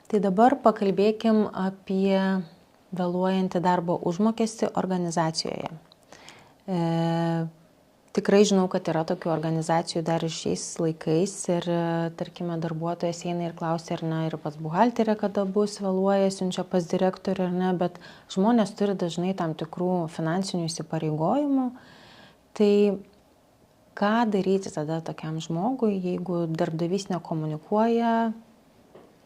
Tai dabar pakalbėkim apie vėluojantį darbo užmokestį organizacijoje. Tikrai žinau, kad yra tokių organizacijų dar ir šiais laikais ir, tarkime, darbuotojas eina ir klausia, ar ne, ir pas buhalterę, kada bus, vėluoja, siunčia pas direktorių, ar ne, bet žmonės turi dažnai tam tikrų finansinių įsipareigojimų. Tai ką daryti tada tokiam žmogui, jeigu darbdavys nekomunikuoja,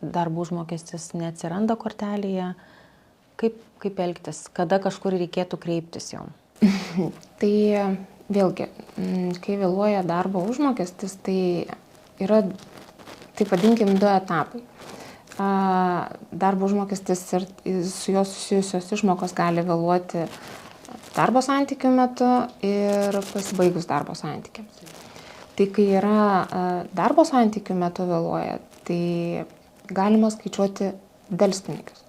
darbo užmokestis neatsiranda kortelėje, kaip elgtis, kada kažkur reikėtų kreiptis jau? Tai vėlgi, kai vėluoja darbo užmokestis, tai yra, taip vadinkim, 2 etapai. Darbo užmokestis ir su juo susijusios išmokos gali vėluoti darbo santykių metu ir pasibaigus darbo santykiams. Tai kai yra darbo santykių metu vėluoja, tai galima skaičiuoti delspinigius.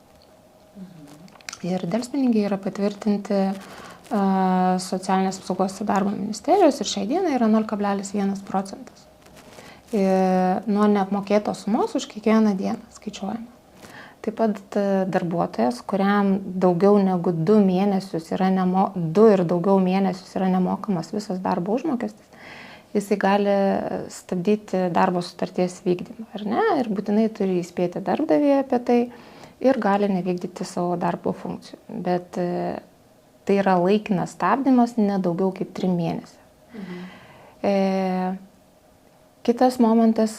Ir delspinigiai yra patvirtinti Socialinės apsaugos ir darbo ministerijos ir šiai dienai yra 0,1 procentas. Nuo neapmokėtos sumos už kiekvieną dieną skaičiuojama. Taip pat darbuotojas, kuriam daugiau negu 2 mėnesius yra 2 ir daugiau mėnesius yra nemokamas visas darbo užmokestis, jisai gali stabdyti darbo sutarties vykdymą, ar ne? Ir būtinai turi įspėti darbdavį apie tai ir gali nevykdyti savo darbo funkcijų. Bet tai yra laikinas stabdymas ne daugiau kaip 3 mėnesiai. Kitas momentas,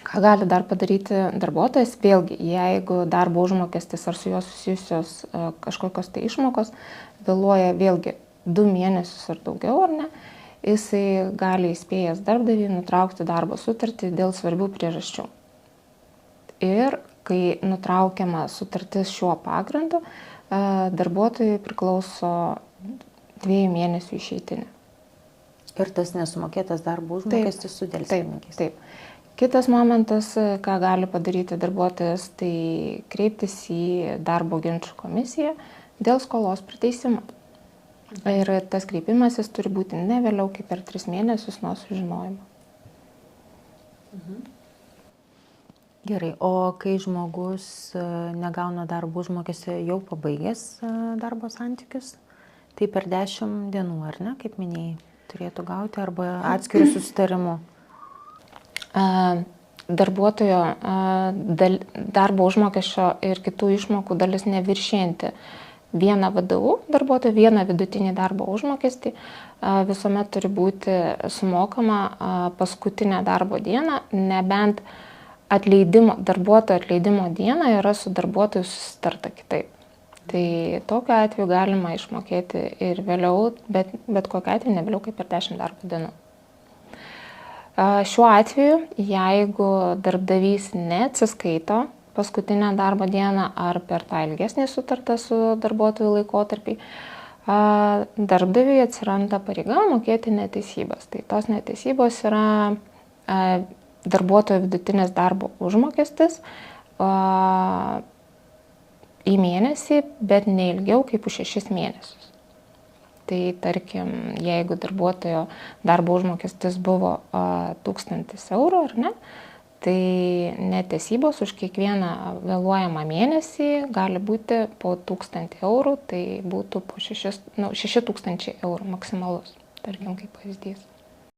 ką gali dar padaryti darbuotojas, vėlgi, jeigu darbo užmokestis ar su juo susijusios kažkokios tai išmokos vėluoja vėlgi 2 mėnesius ar daugiau, ar ne, jisai gali įspėjęs darbdavį nutraukti darbo sutartį dėl svarbių priežasčių. Ir kai nutraukiama sutartis šiuo pagrindu, darbuotojui priklauso 2 mėnesių išeitinė. Ir tas nesumokėtas darbo užmokestis su delspinigiais. Taip. Kitas momentas, ką gali padaryti darbuotojas, tai kreiptis į darbo ginčų komisiją dėl skolos priteisimo. Ir tas kreipimasis turi būti ne vėliau kaip per 3 mėnesius nuo sužinojimo. Gerai, o kai žmogus negauna darbo užmokestį jau pabaigęs darbo santykius, tai per 10 dienų, ar ne, kaip minėjai, turėtų gauti arba atskirų susitarimų? Darbuotojo darbo užmokesčio ir kitų išmokų dalis neviršijanti 1 VDU darbuotojo, 1 vidutinį darbo užmokestį visuomet turi būti sumokama paskutinę darbo dieną, nebent darbuotojo atleidimo dieną yra su darbuotoju susitarta kitaip. Tai tokiu atveju galima išmokėti ir vėliau, bet kokiu atveju ne vėliau kaip per 10 darbo dienų. Šiuo atveju, jeigu darbdavys neatsiskaito paskutinę darbo dieną ar per tą ilgesnį sutartą su darbuotojų laikotarpį, darbdaviui atsiranda pareiga mokėti neteisybas. Tai tos neteisybos yra darbuotojo vidutinis darbo užmokestis į mėnesį, bet ne ilgiau kaip už 6 mėnesius. Tai tarkim, jeigu darbuotojo darbo užmokestis buvo 1000 eurų, ar ne, tai netesybos už kiekvieną vėluojamą mėnesį gali būti po 1000 eurų, tai būtų po 6000 eurų maksimalus, tarkim, kaip pavyzdys.